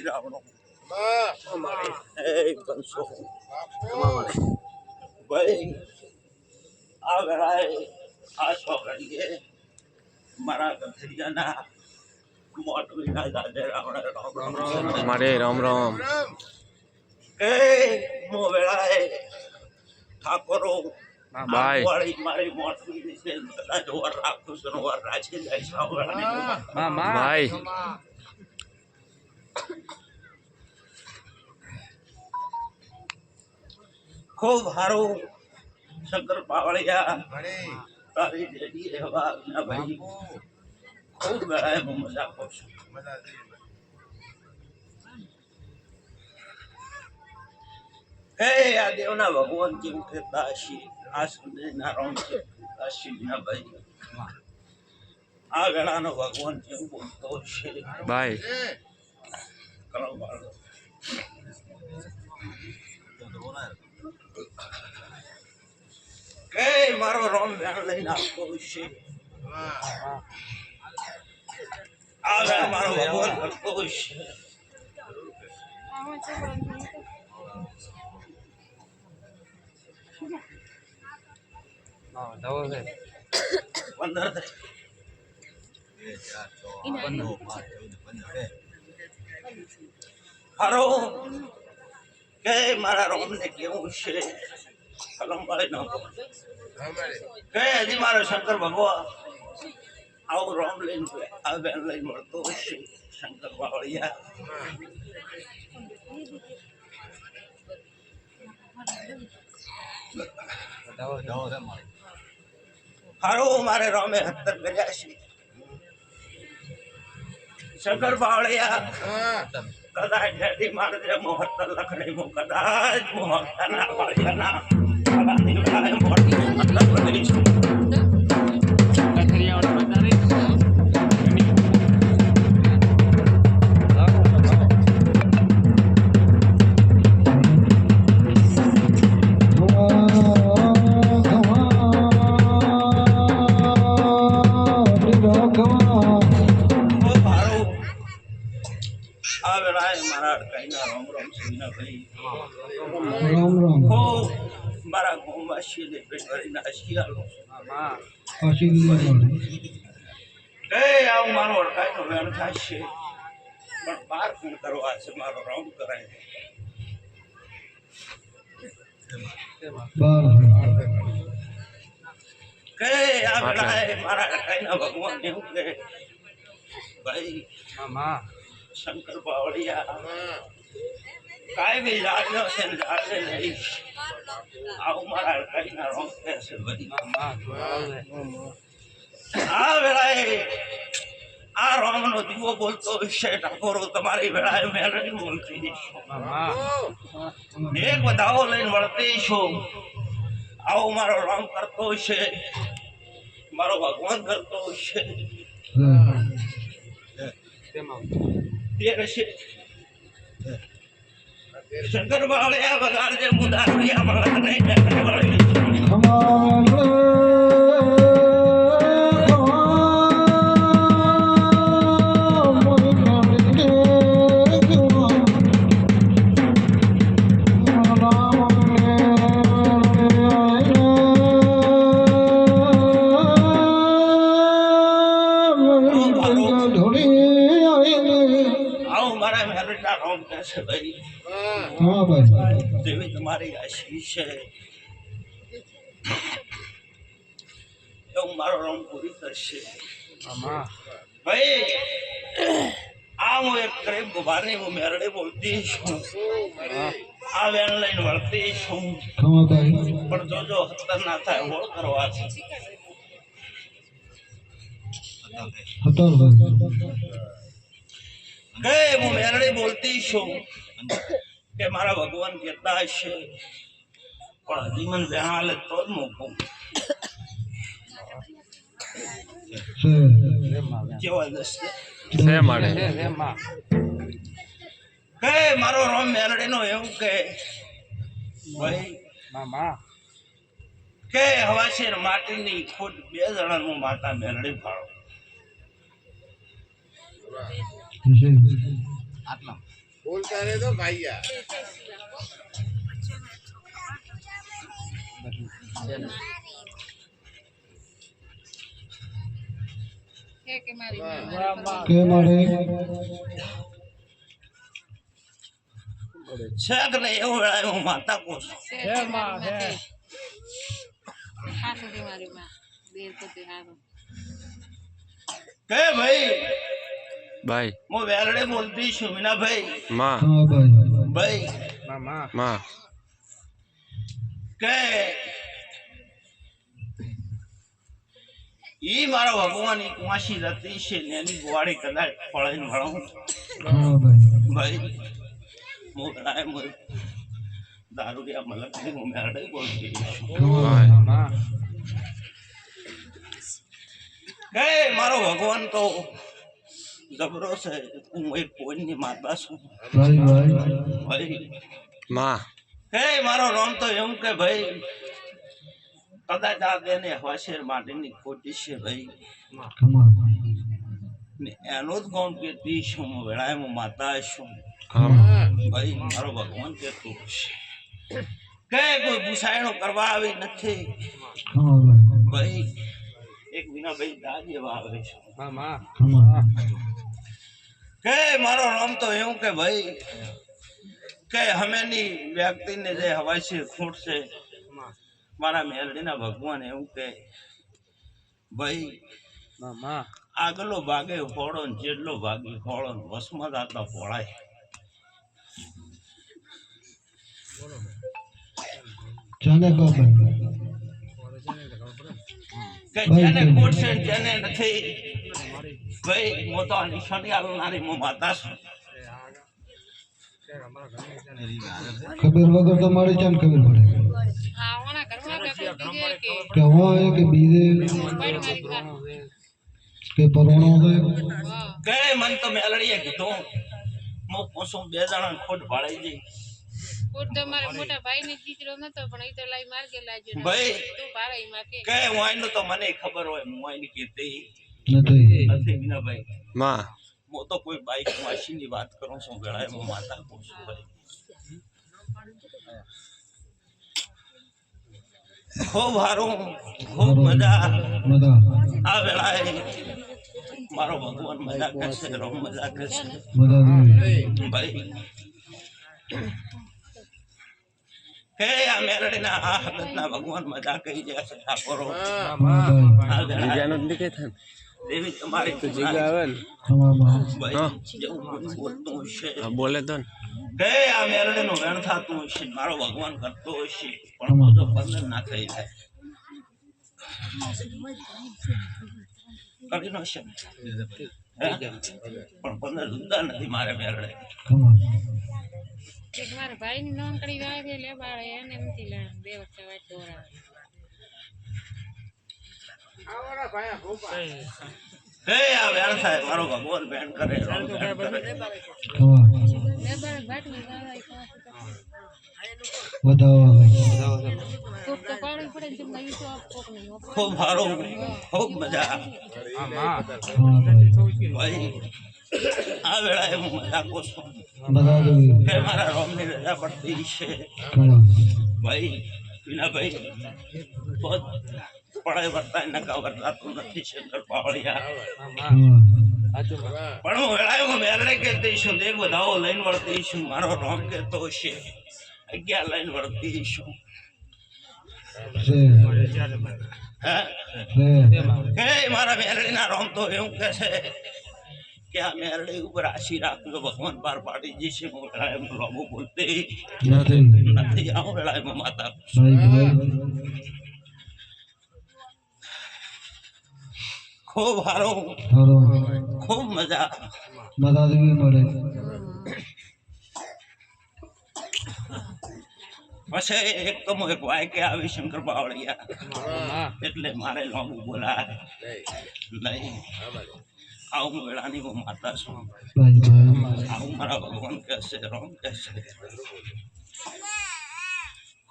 રાવણો એ બનશો ભાઈ આ વેળાએ આ સોગંડીએ મારા ગધરિયાના મોટવીના દાદે રાવણ મારે રામ રામ એ મો વેળાએ ઠાકોરો બાય વાળી મારી મોટવી વિશે કદાચ ઓર રાખું છું ઓર રાખી જાય બાય ખૂબ સારું શંકર પાવળિયા તારી જેડી રહેવા ના ભાઈ ખૂબ વેળાએ હું મજા કરું છું એ આ દેવના ભગવાન જેવું કે દાસી આ સંદેશના રામ છે દાસી ના ભાઈ આ વેળાનો ભગવાન જેવું બોલતો છે બાય કરો વાળો કે મારો રોમ વેણ લઈને આવતો છે આ વેળા મારો ભગવાન કરતો છે પંદર હારો કે મારા રોમ ને કેવું છે કલમ વાળી નો કે હજી મારો શંકર ભગવાન આવું રોમ લઈને આ બેન લઈને મળતો છે શંકર બાવળિયા હારો મારે રોમે 70 કર્યા છે શંકર બાવળિયા કદાચ ડેડી મારે 70 લખણી હું કદાચ મોહતા ના બાળિયાના મતલબ બદલી છું મારા ગોમવાસી ને પેટ ભરીને હસિયાલો આવું મારો અડકાઈનો વેણ થાય છે પણ બાર ફોન કરવા છે મારો રાઉન્ડ કરાય કે આ વેળાએ મારા અડકાઈના ભગવાન એવું કે ભાઈ શંકર બાવળિયા કાંઈ બી જાણ્યો છે ને જાણે નહીં આવું મારા અડકાઈના રોમ કે છે બધી આ વેળાએ આ રોમનો દીવો બોલતો છે ઠાકોરો તમારી વેળાએ મેળવી બોલતી દઈશું એક વધાવો લઈને વળતી છું આવું મારો રોમ કરતો છે મારો ભગવાન કરતો છે તે છે શંકર બાવળિયા વગાડજે મુદારિયા મળે નહીં દેવી તમારી આશીષ છે એવું મારો રોમ પૂરી કરશે ભાઈ આ હું એક ગરીબ ગુભારની હું મેરડે બોલતી છું આ વેણ લઈને વળતી છું પણ જોજો હતર ના થાય હોળ કરવા છે કે હું મેરડે બોલતી છું કે મારા ભગવાન કહેતા હશે પણ હજી મને વેણ તો જ મૂકું કેવા દસ્તે કે મારો રોમ મેરડે નો એવું કે ભાઈ કે હવાશેર માટીની ખોટ 2 જણાનું માતા મેરડે ફાળો बोलता रहे तो भैया કે મારી કે મારે શેક ને એવું વેળાએ હું માતા કહું છું હા સુધી મારી માં બેર પોતે હારો કે ભાઈ ભાઈ હું વેલડે બોલતી છું મીનાભાઈ માં હા ભાઈ ભાઈ માં કે ઈ મારો ભગવાન એક માસી રતી છે ને એની ગોવાડી કદાચ ફળાઈને ભણાવું હા ભાઈ ભાઈ હું વેળાએ હું દારૂડિયા મલકની હું વેલડે બોલતી છું ભાઈ કે મારો ભગવાન તો જબરો છે હું એક કોઈની માતા છું ભાઈ ભાઈ માં કે મારો નામ તો એમ કે ભાઈ કદાચ આ બેને હવાશેર માટેની ખોટી છે ભાઈ કમા ને એનો જ ગામ કહેતી છું હું વેળાએ હું માતા છું હા ભાઈ મારો ભગવાન કહેતો છે કે કોઈ ભૂસાયણો કરવા આવી નથી કમા ભાઈ ભાઈ એક વિના ભાઈ દા જેવા આવે છે કમા કે મારો નામ તો એવું કે ભાઈ કે હમેની વ્યક્તિને જે હવાય છે ખૂટ છે મારા મેલડીના ભગવાન એવું કે ભાઈ આગલો ભાગે ફોડો ને જેટલો ભાગી ફોડો ને વસમાં જાતા ફોડાય જાને કો ભાઈ કે જેને ખૂટ છે ને જેને નથી ભાઈ હું તો આ નિશાની આલનારી હું માતા છું ખબર વગર તો મારી ચાલ ખબર પડે આવણા ઘરમાં કે બીજે કે હવા હે કે બીજે પડ મારી માં કે પરણો છે હા કે મન તો મેલડીએ કીધું હું પૂછું બે જણા ખોટ ભાડાઈ જઈ કોટ તમારે મોટા ભાઈ ને દીકરો નતો પણ ઈ તો લાઈ માર કે લાજો ભાઈ તું ભાઈ માં કે કે હું આઈનું તો મને ખબર હોય હું આઈની કીધી નથી નથી મીનાભાઈ માં હું તો કોઈ બાઈક માસીની વાત કરું છું વેળાએ હું માતા કહું છું ભાઈ ખૂબ સારું ખૂબ મજા મદા આ વેળાએ મારો ભગવાન મજા કરશે રોમ મજા કરશે મદા દેવી ભાઈ કે આ મેલડીના આ હગતના ભગવાન મજા કહી જાય છે ઠાકોરો હા ભાઈ આ વેળાએ જગ્યાનો જ નીકળે થાય દેવી તમારી તો આવે ને કમા ભાઈ ભાઈ જેવું કોઈ બોલતું હશે હા, બોલે તો ને કે આ મેલડીનું વેણ થતું હશે મારો ભગવાન કરતો હશે પણ જો બંધ ના થઈ જાય કરી નો છે પણ બંધ જુદા નથી મારે મેલડે કમા એક મારા ભાઈ ની નોંધણી આવે કે લે બાળે એને નથી લેણ બે વખત વાત દોરા ahora vaya ropa કે આ વેણ થાય મારો ભગવાન વેણ કરે રોમ વેણ કરે કમા લે બાળ બાટલી વાળા બતાવો ભાઈ કોક તો પાડી પડે જેમ નઈ તો આપ કોક નહીં ખૂબ સારું ખૂબ મજા હા ભાઈ ભાઈ આ વેળાએ હું મજા કહું છું મદા દેવી કે મારા રોમની રજા પડતી છે કમા ભાઈ વિનાભાઈ બહુ પડાય વર્તાય નકા વર્તાતું નથી શંકર પાવળિયા હા પણ હું વેળાએ હું મેલડે કહેતી છું દેખ બધાઓ લઈને વળતી છું મારો રોમ કહેતો છે 11 લઈને વળતી છું છે હે છે કે મારા મેલડીના રોમ તો એવું કહે છે કે આ મેલડી ઉપર આશી રાખજો ભગવાન પાર પાડી જશે હું વેળાએ રોમો બોલતી નથી નથી આવું વેળાએ હું માતા ભાઈ ભાઈ ખૂબ સારું હારો ખૂબ મજા મદા દેવી મળે પછી એક તો એક વાયકે આવી શંકર પાવળિયા એટલે મારે લોંગું બોલાય નહીં આવું વેળાની હું માતા છું ભાઈ ભાઈ આવું મારા ભગવાન કહેશે રોમ કહેશે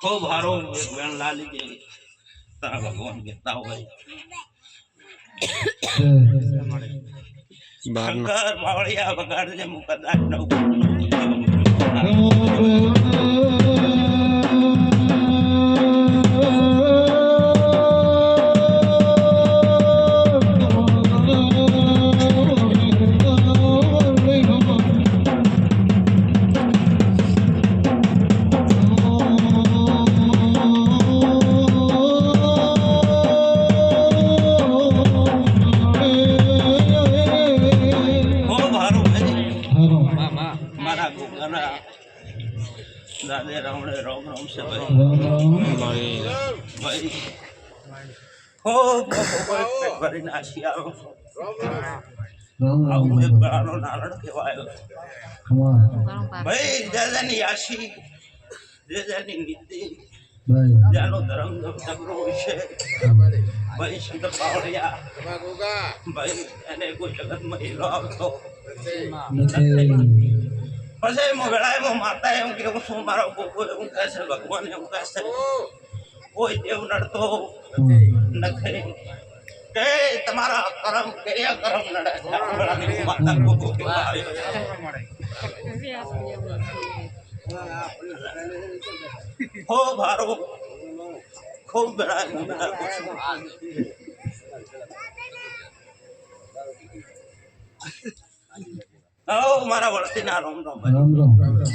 ખૂબ સારું એક વેણ લાલી જેવી તારા ભગવાન કહેતા હોય છે બહારનો શંકર પાવળિયા વગાડજે હું કદાચ નવું હો ભારું ભાઈ હારો મારા ગોગાના દાદે રામડે રામ રામ છે ભાઈ મારી ભાઈ હો ભરીને આશી આવો આવું એક ગળાનો નારણ કહેવાય ભાઈ દાદાની આશી દાદાની નીતિ જાનો ધર્મ જગરો છે ભાઈ શંકર પાવડિયા એમાં ગોગા ભાઈ એને કોઈ જગતમાં હીરો આવતો નથી. પછી એમાં વેળાએમાં માતા એમ કે હું શું મારો ગોગો એવું કહે છે ભગવાન એવું કહે છે કોઈ દેવ નડતો નથી કે તમારા કર્મ કયા કર્મ નડે છે આ વેળાની માતા ગોગો કેવા આવ્યો હો ભારો ખૂબ વેળાએ હું નાખું છું હો મારા વળતીના રામ રામ ભાઈ રામ રામ રામ રામ.